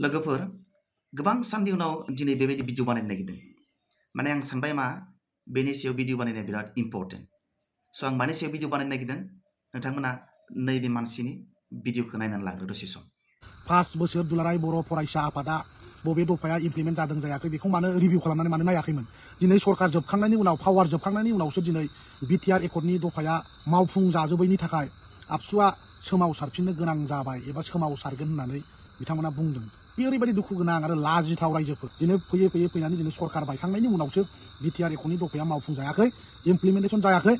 लोगोफोर गोबां साननि उनाव दिनै बेबायदि भिडिअ बानायनो नागिरदों माने आं सानबाय मा बेनि सायाव भिडिअ बानायनाया बिराद इम्परटेन्ट स' आं मानि सायाव भिडिअ बानायनो नागिरदों नोंथांमोना नैबे मानसिनि भिडिअखौ नायनानै लाग्रो दसे सम 5 बोसोर दुलाराय बर' फरायसा आफादा बबे दफाया इमप्लिमेन्ट जादों जायाखै बेखौ मानो रिभिउ खालामनानै मानो नायाखैमोन दिनै सरकार जोबखांनायनि उनाव पावार जोबखांनायनि उनावसो दिनै बिटिआर एकर्डनि दफाया मावफुं जाजोबैनि थाखाय आबसुआ सोमावसारफिननो गोनां जाबाय एबा सोमावसारगोन होननानै बिथांमोना बुंदों बे ओरैबायदि दुखु गोनां आरो लाजिथाव रायजोफोर दिनै फैयै फैनानै दिनै सरकार बायखांनायनि उनावसो बिटिआर एकर्डनि दफाया मावफुं जायाखै इमप्लिमेन्टेसन जायाखै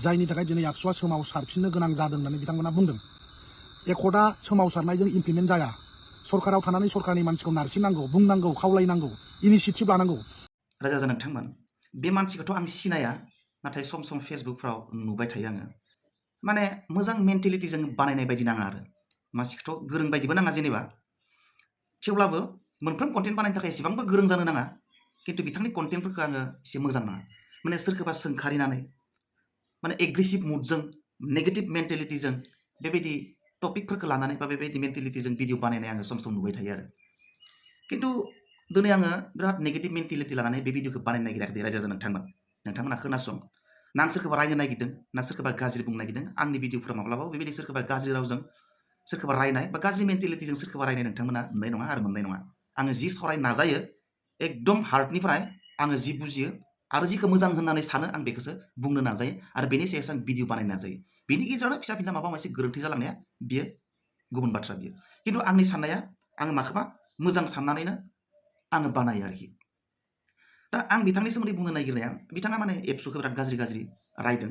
जायनि थाखाय दिनै आबसुआ सोमावसारफिननो गोनां जादों होननानै बिथांमोना बुंदों एकर्डआ सोमावसारनायजों इमप्लिमेन्ट जाया सरकाराव थानानै सरकारनि मानसिखौ नारसिननांगौ बुंनांगौ खावलायनांगौ इनिशिएटिभ लानांगौ राजा नोंथांमोन बे मानसिखौथ' आं सिनाया नाथाय सम सम फेसबुकफ्राव नुबाय थायो आङो माने मोजां मेन्टेलिटिजों बानायनाय बायदि नाङा आरो मानसिखौथ' गोरों बायदिबो नाङा जेनेबा थेवब्लाबो मोनफ्रोम कन्टेन्ट बानायनो थाखाय एसेबांबो गोरों जानो नाङा खिन्थु बिथांनि कन्टेन्टफोरखौ आङो एसे मोजां नाङा माने सोरखौबा सोंखारिनानै माने एग्रेसिभ मुडजों नेगेटिभ मेन्टेलिटिजों बेबायदि टपिकफोरखौ लानानै बा बेबायदि मेन्टेलिटिजों भिडिअ बानायनाय आङो सम सम नुबाय थायो आरो खिन्थु दिनै आङो बिराद नेगेटिभ मेन्टेलिटि लानानै बे भिडिअखौ बानायनो नागिराखै रायजो नोंथांमोना खोनासं ना आं सोरखौबा रायनो नागिरदों ना सोरखौबा गाज्रि बुंनो नागिरदों आंनि भिडिअफोरा माब्लाबाबो बेबायदि सोरखौबा गाज्रि रावजों सोरखौबा रायनाय बा गाज्रि मेन्टेलिटिजों सोरखौबा रायनाय नोंथांमोना नुनाय नङा आरो मोननाय नङा आङो जि सावरायनो नाजायो एकदम हार्टनिफ्राय आङो जि बुजियो आरो जिखौ मोजां होननानै सानो आं बेखौसो बुंनो नाजायो आरो बेनि सायावसो आं भिडिअ बानायनो नाजायो बेनि गेजेरावनो फिसा फिनला माबा मोनसे गोरोन्थि जालांनाया बियो गुबुन बाथ्रा बियो खिन्थु आंनि साननाया आङो माखौबा मोजां साननानैनो आङो बानायो आरोखि दा आं बिथांनि सोमोन्दै बुंनो नागिरनाया बिथाङा माने एबसुखौ बिराद गाज्रि रायदों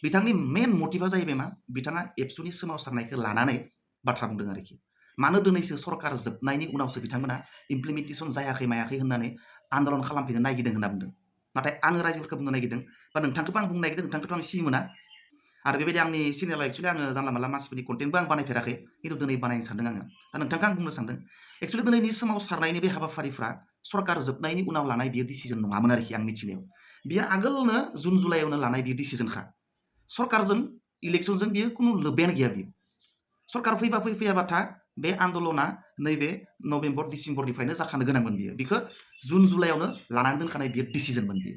बिथांनि मेन मटिभा जाहैबाय मा बिथाङा एबसुनि सोमावसारनायखौ लानानै बाथ्रा बुंदों आरोखि मानो दिनैसो सरकार जोबनायनि उनावसो बिथांमोना इमप्लिमेन्टेसन जायाखै मायाखै होननानै आन्दलन खालामफिननो नागिरदों होनना बुंदों नाथाय आङो रायजोफोरखौ बुंनो नागिरदों बा नोंथांखौबो आं बुंनो नागिरदों नोंथांखौथ' आं सिनि मोना आरो बेबायदि आंनि चेनेलाव एक्चुअलि आङो जानला मानला मानसिफोरनि कन्टेन्टबो आं बानायफेराखै खिन्थु दिनै बानायनो सानदों आङो दा नोंथांखौ आं बुंनो सानदों एक्चुअलि दिनैनि सोमावसारनायनि बे हाबाफारिफ्रा सरकार जोबनायनि उनाव लानाय बियो डिसिजन नङामोन आरोखि आं मिथिनायाव बियो आगोलनो जुन जुलाइयावनो लानाय बियो डिसिजनखा सरकारजों इलेक्सनजों बियो खुनु लोब्बायानो गैया बियो सरकार फैयाबाथा बे आन्दलना नैबे नभेम्बर डिसेम्बरनिफ्रायनो जाखानो गोनांमोन बिखौ जुन जुलाइयावनो लानानै दोनखानाय बियो डिसिजनमोन बियो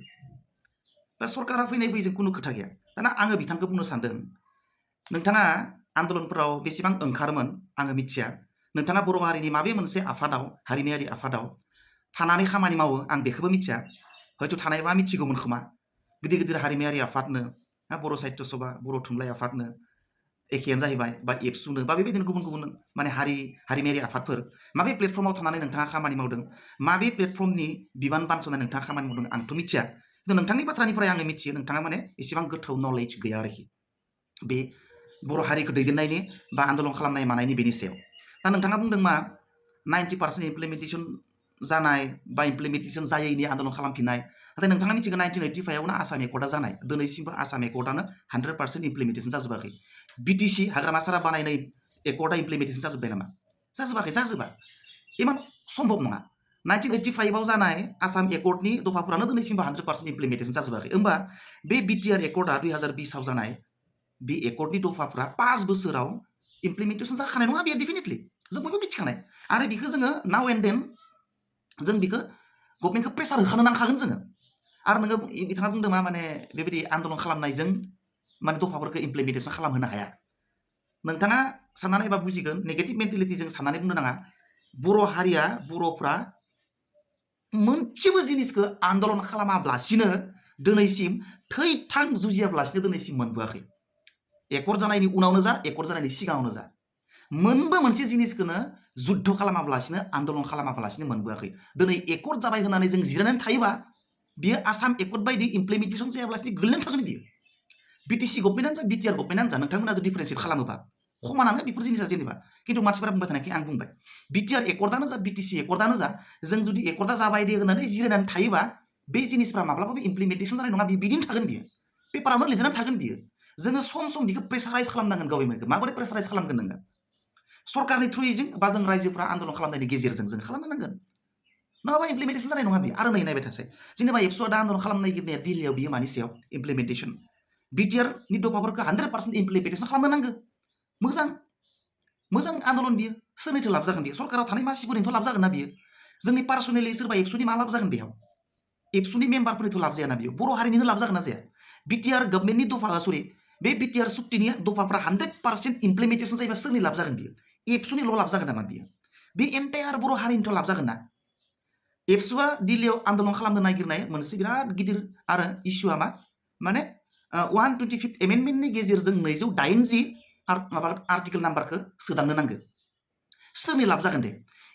दा सरकारा फैजों खुनु खोथा गैया दाना आङो बिथांखौ बुंनो सानदों नोंथाङा आन्दलनफोराव बेसेबां ओंखारोमोन आङो मिथिया नोंथाङा बर' हारिनि माबे मोनसे आफादाव हारिमायारि आफादाव थानानै खामानि मावो आं बेखौबो मिथिया हयथ' थानायबा मिथिगौमोन खोमा गिदिर हारिमायारि आफादनो बर' साहित्य सभा बर' थुनलाइ आफादनो एखेयानो जाहैबाय बा एबसुनो बा बेबायदिनो गुबुन माने हारिमायारि आफादफोर माबे प्लेटफर्माव थानानै नोंथाङा खामानि मावदों माबे प्लेटफर्मनि बिबान बानस'नाय नोंथाङा खामानि मावदों आंथ' मिथिया खिन्थु नोंथांनि बाथ्रानिफ्राय आङो मिथियो नोंथाङा माने एसेबां गोथौ नलेज गैया आरोखि बे बर' हारिखौ दैदेननायनि बा आन्दलन खालामनाय मानायनि बेनि सायाव दा नोंथाङा बुंदों मा 90% इमप्लिमेन्टेसन जानाय बा इमप्लिमेन्टेसन जायैनि आन्दलन खालामफिननाय नाथाय नोंथाङा मिथिगौ 1985आवनो आसाम एकर्डआ जानाय दिनैसिमबो आसाम एकर्डआनो 100% इमप्लिमेन्टेसन जाजोबाखै बिटिसि हाग्रामा सारा बानायनाय एकर्डआ इमप्लिमेन्टेसन जाजोब्बाय नामा जाजोबा इमान सम्भब नङा 1985आव जानाय आसाम एकर्डनि दफाफोरानो दिनैसिमबो 100% इमप्लिमेन्टेसन जाजोबाखै होमबा बे बिटिआर एकर्डआ 2020आव जानाय बे एकर्डनि दफाफ्रा 5 बोसोराव इमप्लिमेन्टेसन जाखानाय नङा बेयो डेफिनेटलि जों बयबो मिथिखानाय आरो बेखौ जोङो नाउ एन्ड देन जों बेखौ गभर्नमेन्टखौ प्रेसार होखानो नांखागोन जोङो आरो नोङो बिथाङा बुंदों मा माने बेबायदि आन्दलन खालामनायजों माने दफाफोरखौ इमप्लिमेन्टेसन खालामहोनो हाया नोंथाङा साननानै एबा बुजिगोन नेगेटिभ मेन्टेलिटिजों साननानै बुंनो नाङा बर' हारिया बर'फ्रा मोनसेबो जिनिसखौ आन्दलन खालामाब्लासिनो दिनैसिम थैथां जुजियाब्लासिनो दिनैसिम मोनबोआखै एकर्ड जानायनि उनावनो जा एकर्ड जानायनि सिगाङावनो जा मोनबो मोनसे जिनिसखौनो जुद्ध खालामाब्लासिनो आन्दलन खालामाब्लासिनो मोनबोआखै दिनै एकर्ड जाबाय होननानै जों जिरायनानै थायोबा बियो आसाम एकर्ड बायदि इमप्लिमेन्टेसन जायाब्लासिनो गोलैनानै थागोन बियो बिटिसि गभर्नमेन्टआनो जा बिटिआर गभर्नमेन्टआनो जा नोंथांमोना जुदि डिफारेन्सियेट खालामोबा खमानानो बेफोर जिनिसा जेनेबा खिन्थु मानसिफोरा बुंबाय थानायखाय आं बुंबाय बिटिआर एकर्डआनो जा बिटिसि एकर्डआनो जा जों जुदि एकर्डआ जाबाय दे होननानै जिरायनानै थायोबा बे जिनिसफ्रा माब्लाबाबो इमप्लिमेन्टेसन जानाय नङा बिदिनो थागोन बियो पेपारावनो लिरनानै थागोन बियो जोङो सम बेखौ प्रेसाराइज खालामनांगोन गभर्नमेन्टखौ माबोरै प्रेसाराइज खालामगोन नोङो सरकारनि थ्रुयैजों बा जों रायजोफ्रा आन्दलन खालामनायनि गेजेरजों जों खालामनो नांगोन नङाबा इमप्लिमेन्टेसन जानाय नङा बियो आरो नै नायबाय थासै जेनेबा एबसुआ दा आन्दलन खालामनो नागिरनाया दिल्लीयाव बियो मानि सायाव इमप्लिमेन्टेसन बिटिआरनि दफाफोरखौ 100% इमप्लिमेन्टेसन खालामनो नांगौ मोजां आन्दलन बियो सोरनिथो लाब जागोन बेयो सरकाराव थानाय मानसिफोरनिथ' लाब जागोन ना बियो जोंनि पार्सनेलि सोरबा एबसुनि मा लाब जागोन बेयाव एबसुनि मेम्बारफोरनिथ' लाब जायाना बियो बर' हारिनिनो लाब जागोन ना जाया बिटिआर गभर्नमेन्टनि दफा सरि बे बिटिआर सुक्तिनि दफाफ्रा 100% इमप्लिमेन्टेसन जायोबा सोरनि लाब जागोन बियो एबसुनिल' लाब जागोन नामा बियो बे एन्टायार बर' हारिनिथ' लाब जागोन ना एबसुआ दिल्लीयाव आन्दलन खालामनो नागिरनाय मोनसे बिराद गिदिर आरो इस्युआ मा माने 125 एमेन्डमेन्टनि गेजेरजों 280 माबा आर्टिकेल नाम्बारखौ सोदांनो नांगौ सोरनि लाब जागोन दे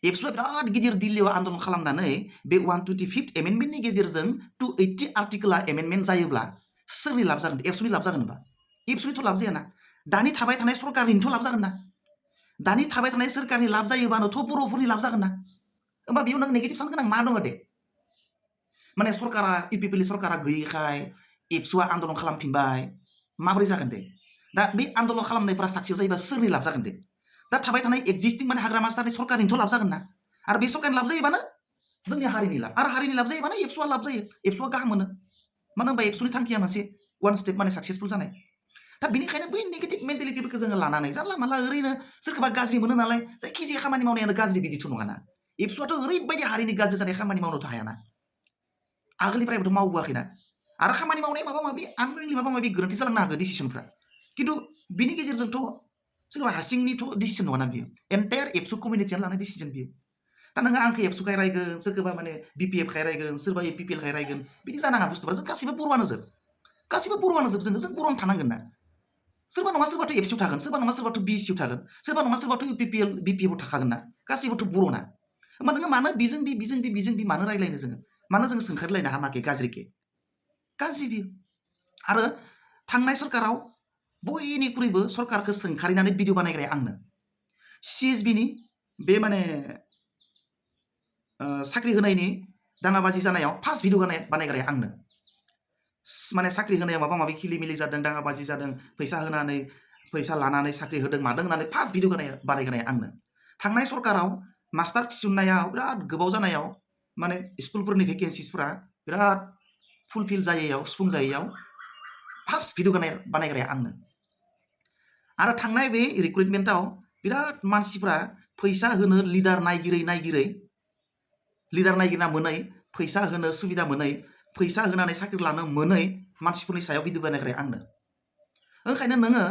एबसुआ बिराद गिदिर दिल्लीयाव आन्दलन खालामनानै बे 125 एमेन्डमेन्टनि गेजेरजों 280 आर्टिकेला एमेन्डमेन्ट जायोब्ला सोरनि लाब जागोन एबसुनि लाब जागोन होनबा एबसुनिथ' लाब जायाना दानि थाबाय थानाय सरकारनिथ' लाब जागोन ना दानि थाबाय थानाय सोरखारनि लाब जायोबानोथ' बर'फोरनि लाब जागोन ना होमबा बेयाव नों नेगेटिभ साननो गोनां मा दङ दे माने सरकारा इउपिपिएलनि सरकारा गैयैखाय एबसुआ आन्दलन खालामफिनबाय माबोरै जागोन दे दा बे आन्दलन खालामनायफ्रा साक्सेस जायोबा सोरनि लाब जागोन दे दा थाबाय थानाय एक्जिस्टिं माने हाग्रा मास्टारनि सरकारनिथ' लाब जागोन ना आरो बे सरकारनि लाब जायोबानो जोंनि हारिनि लाब आरो हारिनि लाब जायोबानो एबसुआ लाब जायो एबसुआ गाहाम मोनो मानो होनबा एबसुनि थांखिया मोनसे वान स्टेप माने साक्सेसफुल जानाय दा बेनिखायनो बै नेगेटिभ मेन्टेलिटिफोरखौ जोङो लानानै जानला मानला ओरैनो सोरखौबा गाज्रि मोनो नालाय जायखिजाया खामानि मावनायानो गाज्रि बिदिथ' नङाना एबसुआथ' ओरैबायदि हारिनि गाज्रि जानाय खामानि मावनोथ' हायाना आगोलनिफ्रायबोथ' मावबोआखैना आरो खामानि मावनाय माबा माबि आनरिलि माबा माबि गोरोन्थि जालांनो हागौ डिसिसनफ्रा खिन्थु बिनि गेजेरजोंथ' सोरबा हारसिंनिथ' डिसिसन नङाना बियो एन्टायार एबसु कमिउनिटियानो लानाय डिसिसन बियो दा नोङो आंखौ एबसुखाय रायगोन सोरखौबा माने बिपिएफखाय रायगोन सोरबा इउपिपिएलखाय रायगोन बिदि जानाङा बुस्थुफोरा जों गासैबो बर'आनो जों बर'आनो थानांगोन ना सोरबा नङा सोरबाथ' एबसु थागोन सोरबा नङा सोरबाथ' बिएसइउ थागोन सोरबा नङा सोरबाथ' इउपिपिएल बिपिएफआव थाखागोन ना गासैबोथ' बर'ना होमबा नोङो मानो बिजों बि मानो रायलायनो जोङो मानो जोङो सोंखारिलायनो हामाखे गाज्रिखे गाज्रि बियो आरो थांनाय सरकाराव बयनिख्रुइबो सरकारखौ सोंखारिनानै भिडिअ बानायग्राया आंनो सिएसबिनि बे माने साख्रि होनायनि दाङाबाजि जानायाव फार्स्ट भिडिअ बानायग्राया आंनो माने साख्रि होनायाव माबा माबि खिलिमिलि जादों दाङाबाजि जादों फैसा लानानै साख्रि होदों मादों होननानै फार्स्ट भिडिअ बानायग्राया आंनो थांनाय सरकाराव मास्टार थिसननायाव बिराद गोबाव जानायाव माने स्कुलफोरनि भेकेन्सिसफोरा बिराद फुलफिल जायैयाव सुफुं जायैयाव फार्स्ट भिडिअ बानायग्राया आंनो आरो थांनाय बे रिक्रुइटमेन्टआव बिराद मानसिफ्रा फैसा होनो लिडार नायगिरै लिडार नायगिरना मोनै फैसा होनो सुबिदा मोनै फैसा होनानै साख्रि लानो मोनै मानसिफोरनि सायाव भिडिअ बानायग्राया आंनो ओंखायनो नोङो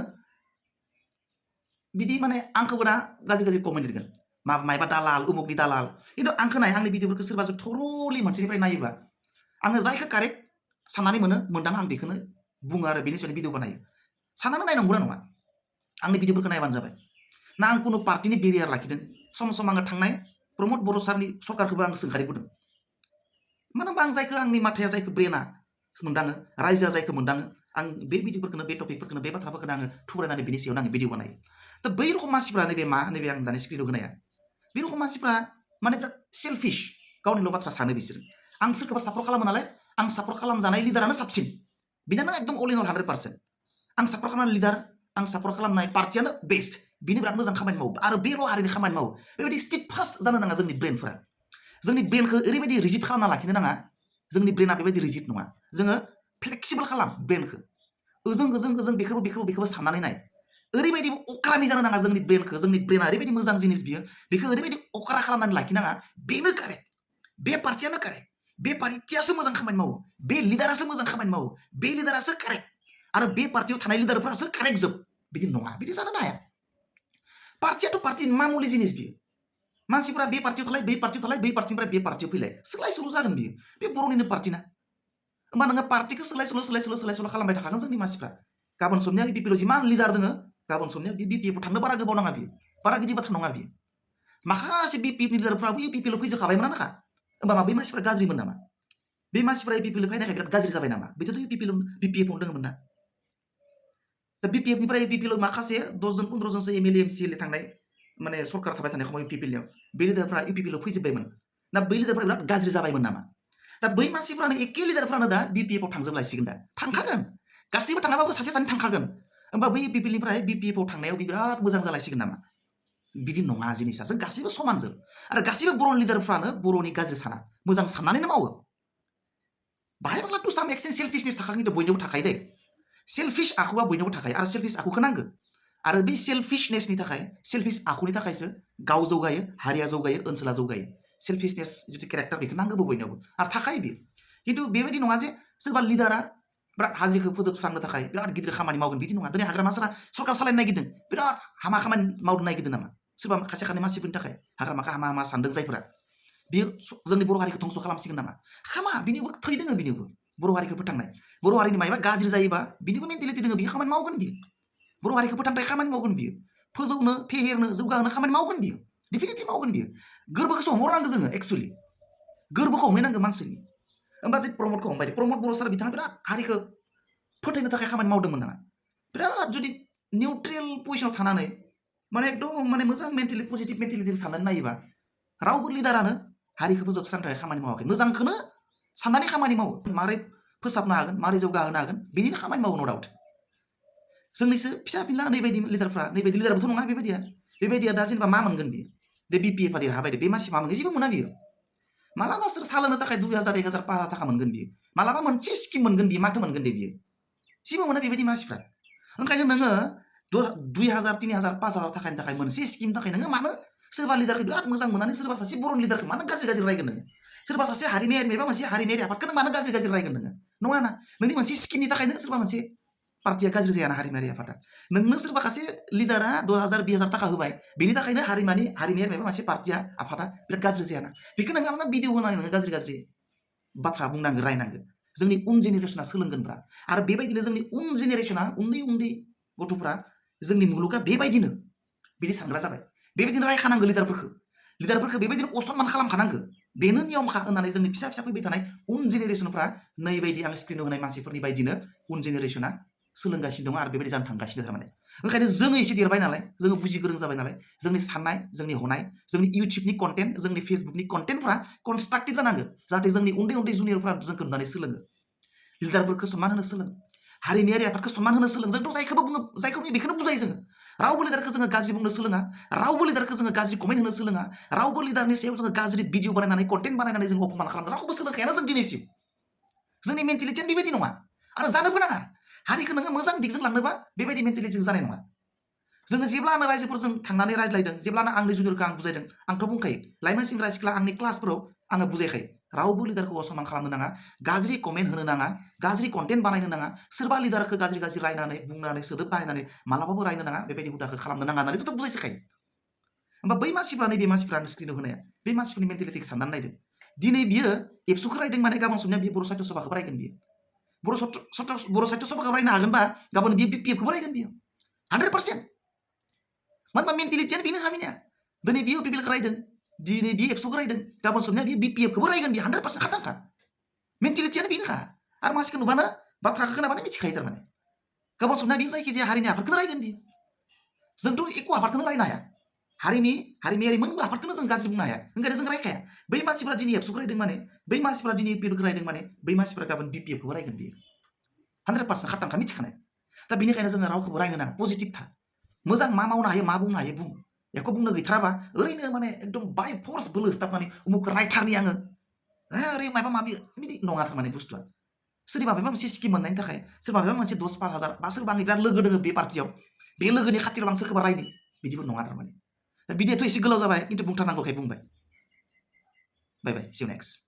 बिदि माने आंखौबो ना गाज्रि कमेन्ट लिरगोन मायबा दालाल उमुकनि दालाल खिन्थु आंखौ नाय आंनि भिडिअफोरखौ सोरबा थरलि मोनसेनिफ्राय नायोबा आङो जायखौ कारेक्ट साननानै मोनदां आं बेखौनो बुङो आरो बेनि सायाव भिडिअ बानायो साननानै नायनांगौना नङा आंनि भिडिअफोरखौ नायबानो जाबाय ना आं कुनु पार्टिनि बेरियार लाखिदों सम आङो थांनाय प्रमद बर' सारनि सरकारखौबो आं सोंखारिबोदों मानो होनबा आं जायखौ आंनि माथाया जायखौ ब्रेना मोनदाङो रायजोआ जायखौ मोनदाङो आं बे भिडिअफोरखौनो बे टपिकफोरखौनो बे बाथ्राफोरखौनो आङो थुब्रायनानै बेनि सायावनो आङो भिडिअ बानायो दा बै रखम मानसिफ्रा नैबे आं दानि स्क्रिनाव होनाया बे रखम मानसिफ्रा माने बिराद सेलफिश गावनिल' बाथ्रा सानो बिसोर आं सोरखौबा सापर्ट खालामो नालाय आं सापर्ट खालामजानाय लिडारानो साबसिन बिनानो एकदम अल इन अल 100% आं सापर्ट खालामनाय लिडार आं सापर्ट खालामनाय पार्टियानो बेस्ट बिनि बिराद मोजां खामानि मावो आरो बेल' हारिनि खामानि मावो बेबायदि स्टेट फार्स्ट जानो नाङा जोंनि ब्रेनफोरा जोंनि ब्रेनखौ ओरैबायदि रिजिड खालामना लाखिनो नाङा जोंनि ब्रेना बेबायदि रिजिड नङा जोङो फ्लेक्सिबल खालाम ब्रेनखौ ओजों बेखौबो साननानै नाय ओरैबायदि अक्रामि जानो नाङा जोंनि ब्रेना ओरैबायदि मोजां जिनिस बियो बेखौ ओरैबायदि अक्रा खालामनानै लाखिनाङा बेनो कारेक्ट बे पार्टियानो कारेक्ट बे पार्टियासो मोजां खामानि मावो बे लिडारासो मोजां खामानि मावो बे लिडारासो कारेक्ट आरो बे पार्टियाव थानाय लिडारफोरासो कारेक्ट जोब बिदि नङा बिदि जानो हाया पार्टियाथ' पार्टि मामुलि जिनिस बियो मानसिफ्रा बे पार्टियाव थालाय बै पार्टिनिफ्राय बे पार्टियाव फैलाय सोलाय सोल' जागोन बियो बे बर'निनो पार्टि ना होमबा नोङो पार्टिखौ सोलाय सोल' खालामबाय थाखागोन जोंनि मानसिफ्रा गाबोन समनिया बिपिएलआव जिमान लिडार दङ गाबोन समनिया बिपिएफआव थांनो बारा गोबाव नाङा बियो बारा गिदिर बाथ्रा नङा बियो माखासे बिपिएफनि लिडारफ्राबो इउपिपिएलआव फैजोबखाबायमोन नाखा होमबा बै मानसिफ्रा गाज्रिमोन नामा बे मानसिफ्रा इउपिपिएलआव फैनायखाय बिराद गाज्रि जाबाय नामा बेथ' बिपिएफआव दङमोन ना दा बिपिएफनिफ्राय इउपिपिएलआव माखासे 10 जनसो एमएलए एमसिएलए थांनाय माने सरकार थाबाय थानाय समाव इउपिपिएलआव बे लिडारफ्रा इउपिपिएलआव फैजोब्बायमोन ना बै लिडारफ्रा बिराद गाज्रि जाबायमोन नामा दा बै मानसिफ्रानो एखे लिडारफ्रानो दा बिपिएफआव थांजोबलायसिगोन दा थांखागोन गासैबो थाङाबाबो सासे सानै थांखागोन होमबा बै इउपिपिएलनिफ्राय बिपिएफआव थांनायाव बिराद मोजां जालायसिगोन नामा बिदि नङा जिनिसा जों गासैबो समानजोब आरो गासैबो बर' लिडारफ्रानो बर'नि गाज्रि साना मोजां साननानैनो मावो बाहाय बांला टु साम एक्सटेन्ट सेल्फिशनेस थाखायो बयनिबो थाखायो दे सेल्फिश आखुआ बयनिबो थाखायो आरो सेल्फिश आखुखौ नांगौ आरो बे सेल्फिशनेसनि थाखाय सेल्फिश आखुनि थाखायसो गाव जौगायो हारिया जौगायो ओनसोला जौगायो सेल्फिशनेस जिथु केरेक्टार बेखौ नांगौबो बयनावबो आरो थाखायो बियो खिन्थु बेबायदि नङा जे सोरबा लिडारा बिराद हाजोखौ फोजोबस्रांनो थाखाय बिराद गिदिर खामानि मावगोन बिदि नङा दिनै हाग्रामा सरकार सालायनो नागिरदों बिराद हामा खामानि मावनो नागिरदों नामा सोरबा खायसे खानै मानसिफोरनि थाखाय हाग्रामाखौ हामा हामा सानदों जायफोरा बियो जोंनि बर' हारिखौ धंस खालामसिगोन नामा हामा बिनिबो थै दोङो बिनिबो बर' हारिखौ फोथांनाय बर' हारिनि मायबा गाज्रि जायोबा बिनिबो मेन्टेलिटि दोङो बियो खामानि मावगोन बियो बर' हारिखौ फोथांनाय खामानि मावगोन बियो फोजौनो फेहेरनो जौगाहोनो खामानि मावगोन बियो डेफिनेटलि मावगोन बियो गोरबोखौसो हमहरनांगौ जोङो एक्सुवेलि गोरबोखौ हमहैनांगौ मानसिनि होमबा प्रमदखौ हमबाय प्रमद बर' सार बिथाङा बिराद हारिखौ फोथायनो थाखाय खामानि मावदोंमोन नाङा बिराद जुदि निउट्रेल पजिशनाव थानानै माने एकदम माने मोजां मेन्टेलिटि पजिटिभ मेन्टेलिटिजों साननानै नायोबा रावबो लिडारानो हारिखौ फोजोबस्रांनो थाखाय खामानि मावाखै मोजांखौनो साननानै खामानि मावो मारै फोसाबनो हागोन मारै जौगाहोनो हागोन बेनिनो खामानि मावो नो डाउट जोंनिसो फिसा फिनला नैबायदि लिडारफ्रा नैबायदि लिडारबोथ' नङा बेबायदिया दा जेनेबा मा मोनगोन बियो बे बिपिएफआ देरहाबाय बे मानसि मा मोनगोन जेबो मोना बियो मालाबा सोर सालायनो थाखाय 2000 1000 5000 थाखा मोनगोन बियो मालाबा मोनसे स्किम मोनगोन बियो माथो मोनगोन दे बियो जेबो मोना बेबायदि मानसिफ्रा ओंखायनो नोङो 2000 3000 5000 थाखानि थाखाय मोनसे स्किम थाखाय नोङो मानो सोरबा लिडारखौ बिराद मोजां मोननानै सोरबा सासे बर' लिडारखौ मानो गाज्रि गाज्रि रायगोन नोङो सोरबा सासे हारिमायारि माबा मोनसे हारिमायारि आफादखौनो मानो गाज्रि गाज्रि रायगोन नोङो नङा ना नोंनि मोनसे स्किमनि थाखायनो सोरबा मोनसे पार्टिया गाज्रि जायाना हारिमायारि आफादा नोंनो सोरबा सासे लिडारा 2000 2000 थाखा होबाय बेनि थाखायनो हारिमायारि माबा मोनसे पार्टिया आफादा बिराद गाज्रि जायाना बेखौ नोङो आंना भिडिअ होनानै नोङो गाज्रि गाज्रि बाथ्रा बुंनांगौ रायनांगौ जोंनि उन जेनेरेसना सोलोंगोनब्रा आरो बेबायदिनो जोंनि उन जेनेरेसना उन्दै उन्दै गथ'फ्रा जोंनि मुलुगा बेबायदिनो बिदि सानग्रा जाबाय बेबायदिनो रायखानांगौ लिडारफोरखौ बेबायदिनो असनमान खालामखानांगौ बेनो नियमखा होननानै जोंनि फिसा फिसा फैबाय थानाय उन जेनेरेसनफ्रा नैबायदि आं स्क्रिनाव होनाय मानसिफोरनि बायदिनो उन जेनेरेसना सोलोंगासिनो दङ आरो बेबायदि जानो थांगासिनो थारमाने ओंखायनो जोङो एसे देरबाय नालाय जोङो बुजि गोरों जाबाय नालाय जोंनि साननाय जोंनि हनाय जोंनि इउटुबनि कन्टेन्ट जोंनि फेसबुकनि कन्टेन्टफ्रा कनस्ट्राक्टिभ जानांगौ जाहाथे जोंनि उन्दै उन्दै जुनियरफ्रा जोंखौ नुनानै सोलोङो लिडारफोरखौ सनमान होनो सोलों हारिमायारि आफादखौ सनमान होनो सोलों जोंथ' जायखौबो बुङो जायखौ बेखौनो बुजायो जोङो रावबो लिडारखौ जोङो गाज्रि बुंनो सोलोङा रावबो लिडारखौ जोङो गाज्रि कमेन्ट होनो सोलोङा रावबो लिडारनि सायाव जोङो गाज्रि भिडिअ बानायनानै कन्टेन्ट बानायनानै जों अपमान खालामनो रावबो सोलोंखायानो जों दिनैसिम जोंनि मेन्टेलिटिया बेबायदि नङा आरो जानोबो नाङा हारिखौ नोङो मोजां दिगजों लांनोबा बेबायदि मेन्टेलिटिजों जानाय नङा जोङो जेब्लानो रायजोफोरजों थांनानै रायज्लायदों जेब्लानो आंनि जुनियरखौ आं बुजायदों आंथ' बुंखायो लाइमोन सेंग्रा सिख्ला आंनि क्लासफोराव आङो बुजायखायो रावबो लिडारखौ असनमान खालामनो नाङा गाज्रि कमेन्ट होनो नाङा गाज्रि कन्टेन्ट बानायनो नाङा सोरबा लिडारखौ गाज्रि गाज्रि रायनानै बुंनानै सोदोब बाहायनानै मालाबाबो रायनो नाङा बेबायदि हुदाखौ खालामनो नाङा होननानै जोंथ' बुजायसोखायो होमबा बै मानसिफ्रा नैबे मानसिफ्रा आं स्क्रिनाव होनाया बे मानसिफोरनि मेन्टेलिटिखौ साननानै नायदों दिनै बियो एबसुखौ रायदों माने गाबोन समनिया बियो बर' साहित्य सभाखौ रायगोन बियो बर' साहित्य सभाखौ रायनो हागोनबा गाबोन बियो बिपिएफखौबो रायगोन बियो 100% मानो होनबा मेन्टेलिटियानो बेनो हामिनिया दिनै बियो इउपिपिएलखौ रायदों दिनै बियो एबसुखौ रायदों गाबोन समनिया बियो बिपिएफखौबो रायगोन बियो 100% खाथांखा मेन्टेलिटियानो बेनोखा आरो मानसिखौ नुबानो बाथ्राखौ खोनाबानो मिथिखायो थारमाने गाबोन समनिया बियो जायखिजाया हारिनि आफादखौनो रायगोन बियो जोंथ' एख' आफादखौनो रायनो हाया हारिमायारि मोनबो आफादखौनो जों गाज्रि बुंनो हाया ओंखायनो जों रायखाया बै मानसिफ्रा दिनै एबसुखौ रायदों माने बै मानसिफ्रा दिनै इउपिपिएलखौ रायदों माने बै मानसिफ्रा गाबोन बिपिएफखौबो रायगोन बियो 100% खाथांखा मिथिखानाय दा बेनिखायनो जोङो रावखौबो रायनो नाङा पजिटिभ था मोजां मा मावनो हायो मा बुंनो हायो बुं एख' बुंनो गैथाराबा ओरैनो माने एकदम बाय फर्स बोलो स्टाफनानै उमुखौ रायथारनि आङो ओरै माबा माबि बिदि नङा थारमाने बुस्थुआ सोरनिबा माबा मोनसे स्किम मोननायनि थाखाय सोरबा माबा मोनसे 10-5 हाजार बा सोरबा आंनि बिराद लोगो दोङो बे पार्टियाव बे लोगोनि खाथिराव आं सोरखौबा रायनो बिदिबो नङा थारमाने दा बिदियाथ' एसे गोलाव जाबाय खिन्थु बुंथारनांगौखाय बुंबाय बाय बाय सि इउ नेक्स्ट